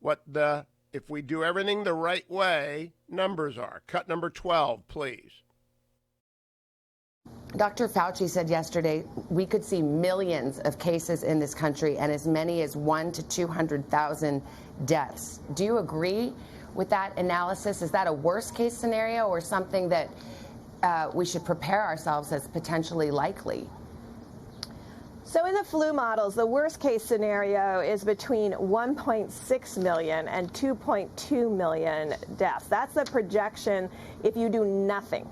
what the, if we do everything the right way, numbers are. Cut number 12, please. Dr. Fauci said yesterday we could see millions of cases in this country and as many as 1 to 200,000 deaths. Do you agree with that analysis? Is that a worst case scenario or something that we should prepare ourselves as potentially likely? So in the flu models, the worst case scenario is between 1.6 million and 2.2 million deaths. That's the projection if you do nothing.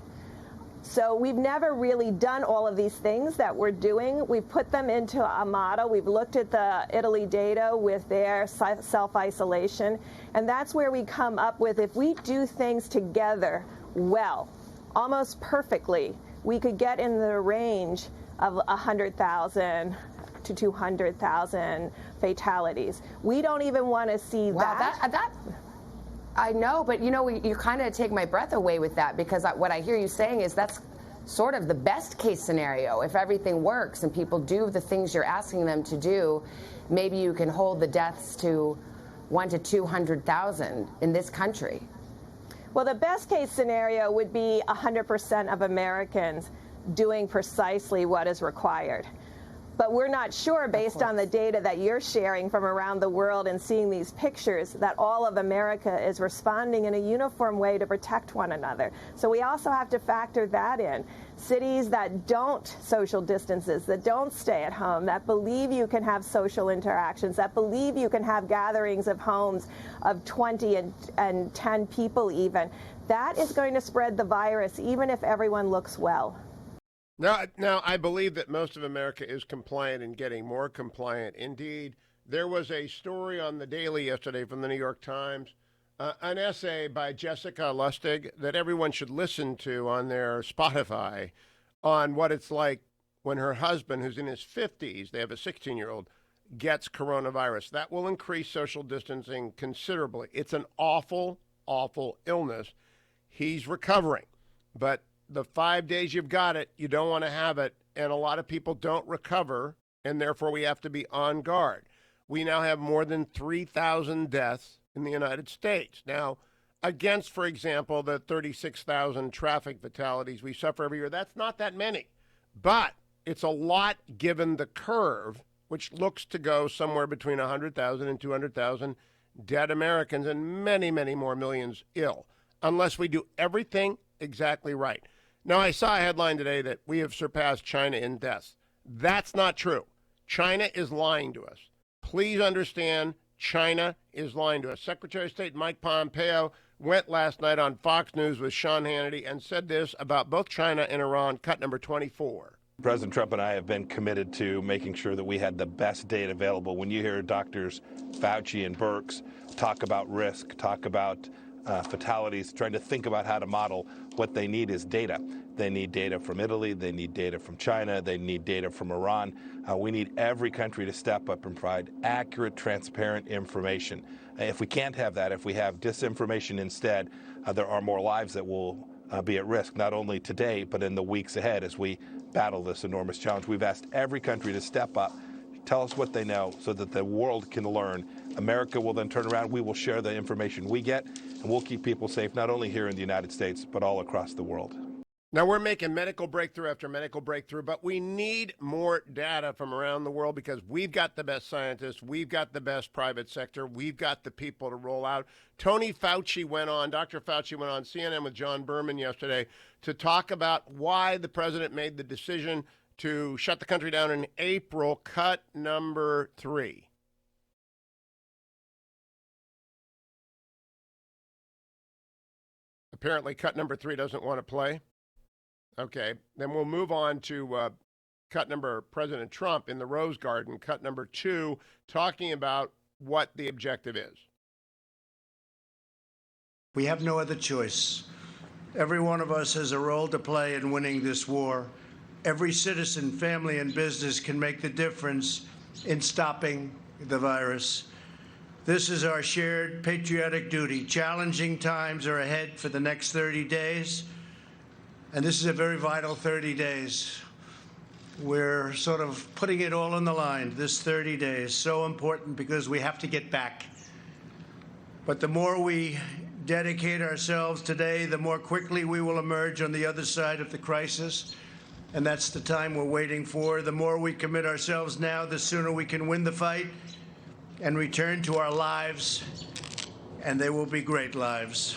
So we've never really done all of these things that we're doing. We've put them into a model. We've looked at the Italy data with their self-isolation. And that's where we come up with, if we do things together well, almost perfectly, we could get in the range of 100,000 to 200,000 fatalities. We don't even want to see that. I know, but you know, you kind of take my breath away with that, because what I hear you saying is that's sort of the best case scenario. If everything works and people do the things you're asking them to do, maybe you can hold the deaths to 1 to 200,000 in this country. Well, the best case scenario would be 100% of Americans doing precisely what is required. But we're not sure, based on the data that you're sharing from around the world and seeing these pictures, that all of America is responding in a uniform way to protect one another. So we also have to factor that in. Cities that don't social distances, that don't stay at home, that believe you can have social interactions, that believe you can have gatherings of homes of 20 and 10 people even, that is going to spread the virus even if everyone looks well. Now, I believe that most of America is compliant and getting more compliant. Indeed, there was a story on the Daily yesterday from the New York Times, an essay by Jessica Lustig that everyone should listen to on their Spotify, on what it's like when her husband, who's in his 50s, they have a 16-year-old, gets coronavirus. That will increase social distancing considerably. It's an awful, awful illness. He's recovering, but the 5 days you've got it, you don't want to have it, and a lot of people don't recover, and therefore we have to be on guard. We now have more than 3,000 deaths in the United States. Now, against, for example, the 36,000 traffic fatalities we suffer every year, that's not that many, but it's a lot given the curve, which looks to go somewhere between 100,000 and 200,000 dead Americans and many, many more millions ill, unless we do everything exactly right. Now, I saw a headline today that we have surpassed China in deaths. That's not true. China is lying to us. Please understand, China is lying to us. Secretary of State Mike Pompeo went last night on Fox News with Sean Hannity and said this about both China and Iran. Cut number 24. President Trump and I have been committed to making sure that we had the best data available. When you hear doctors Fauci and Birx talk about risk, talk about fatalities, trying to think about how to model, what they need is data. They need data from Italy, they need data from China, they need data from Iran. We need every country to step up and provide accurate, transparent information. If we can't have that, if we have disinformation instead, there are more lives that will be at risk, not only today, but in the weeks ahead as we battle this enormous challenge. We've asked every country to step up, tell us what they know so that the world can learn. America will then turn around. We will share the information we get, and we'll keep people safe, not only here in the United States, but all across the world. Now, we're making medical breakthrough after medical breakthrough, but we need more data from around the world because we've got the best scientists, we've got the best private sector, we've got the people to roll out. Dr. Fauci went on CNN with John Berman yesterday to talk about why the president made the decision to shut the country down in April. Cut number 3. Apparently, cut number 3 doesn't want to play. Okay, then we'll move on to cut number President Trump in the Rose Garden, cut number 2, talking about what the objective is. We have no other choice. Every one of us has a role to play in winning this war. Every citizen, family, and business can make the difference in stopping the virus. This is our shared patriotic duty. Challenging times are ahead for the next 30 days. And this is a very vital 30 days. We're sort of putting it all on the line. This 30 days, so important because we have to get back. But the more we dedicate ourselves today, the more quickly we will emerge on the other side of the crisis. And that's the time we're waiting for. The more we commit ourselves now, the sooner we can win the fight and return to our lives. And they will be great lives.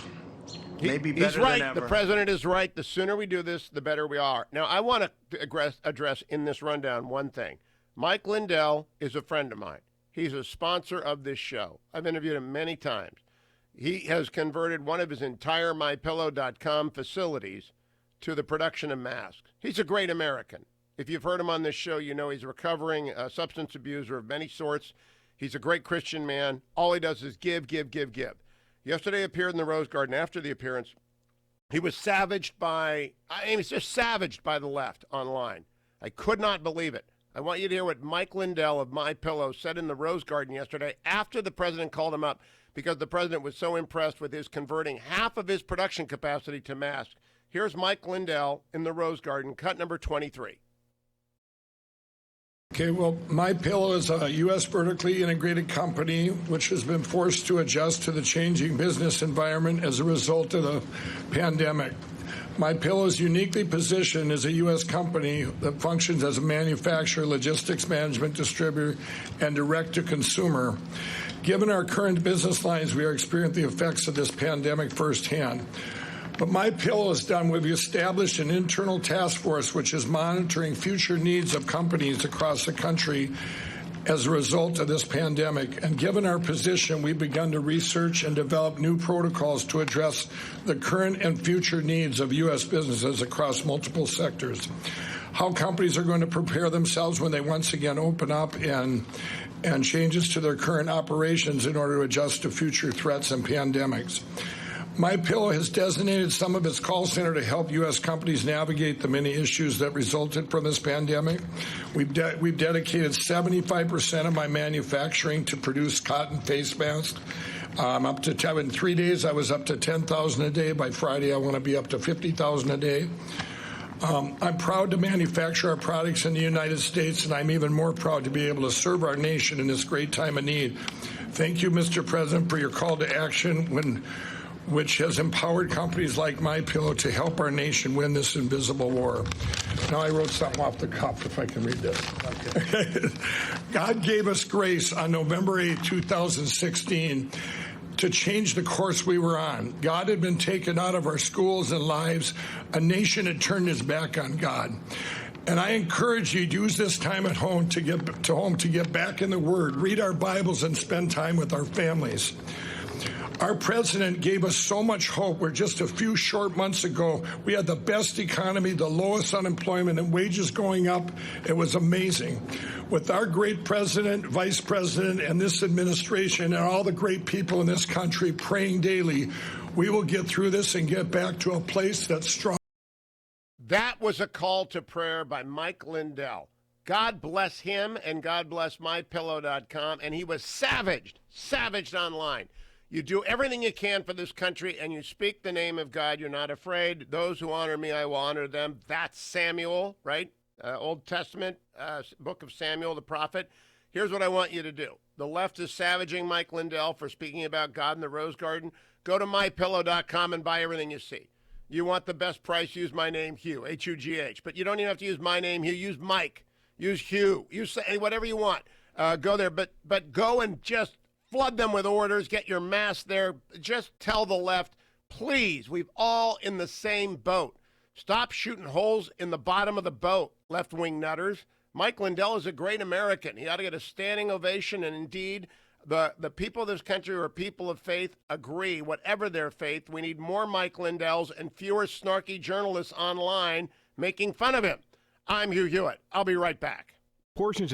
Maybe better He's right. than ever. The president is right. The sooner we do this, the better we are. Now, I want to address in this rundown one thing. Mike Lindell is a friend of mine. He's a sponsor of this show. I've interviewed him many times. He has converted one of his entire MyPillow.com facilities to the production of masks. He's a great American. If you've heard him on this show, you know he's a recovering substance abuser of many sorts. He's a great Christian man. All he does is give, give, give, give. Yesterday appeared in the Rose Garden. After the appearance, he was savaged by, he's just savaged by the left online. I could not believe it. I want you to hear what Mike Lindell of MyPillow said in the Rose Garden yesterday after the president called him up because the president was so impressed with his converting half of his production capacity to masks. Here's Mike Lindell in the Rose Garden, cut number 23. Okay, well, MyPillow is a U.S. vertically integrated company which has been forced to adjust to the changing business environment as a result of the pandemic. MyPillow is uniquely positioned as a U.S. company that functions as a manufacturer, logistics management distributor, and direct-to-consumer. Given our current business lines, we are experiencing the effects of this pandemic firsthand. But MyPillow is done. We've established an internal task force which is monitoring future needs of companies across the country as a result of this pandemic. And given our position, we've begun to research and develop new protocols to address the current and future needs of U.S. businesses across multiple sectors. How companies are going to prepare themselves when they once again open up and changes to their current operations in order to adjust to future threats and pandemics. MyPillow has designated some of its call center to help U.S. companies navigate the many issues that resulted from this pandemic. We've dedicated 75% of my manufacturing to produce cotton face masks. In 3 days, I was up to 10,000 a day. By Friday, I want to be up to 50,000 a day. I'm proud to manufacture our products in the United States, and I'm even more proud to be able to serve our nation in this great time of need. Thank you, Mr. President, for your call to action which has empowered companies like MyPillow to help our nation win this invisible war. Now I wrote something off the cuff, if I can read this. Okay. God gave us grace on November 8, 2016, to change the course we were on. God had been taken out of our schools and lives. A nation had turned its back on God. And I encourage you to use this time at home to get back in the Word, read our Bibles, and spend time with our families. Our president gave us so much hope where just a few short months ago, we had the best economy, the lowest unemployment, and wages going up. It was amazing. With our great president, vice president, and this administration, and all the great people in this country praying daily, we will get through this and get back to a place that's strong. That was a call to prayer by Mike Lindell. God bless him and God bless MyPillow.com. And he was savaged online. You do everything you can for this country, and you speak the name of God. You're not afraid. Those who honor me, I will honor them. That's Samuel, right? Old Testament, book of Samuel, the prophet. Here's what I want you to do. The left is savaging Mike Lindell for speaking about God in the Rose Garden. Go to MyPillow.com and buy everything you see. You want the best price, use my name, Hugh, H-U-G-H. But you don't even have to use my name, Hugh. Use Mike. Use Hugh. Use whatever you want. Go there, but go and just flood them with orders, get your mass there. Just tell the left, please, we've all in the same boat. Stop shooting holes in the bottom of the boat, left-wing nutters. Mike Lindell is a great American. He ought to get a standing ovation, and indeed, the people of this country who are people of faith agree, whatever their faith. We need more Mike Lindells and fewer snarky journalists online making fun of him. I'm Hugh Hewitt. I'll be right back. Portions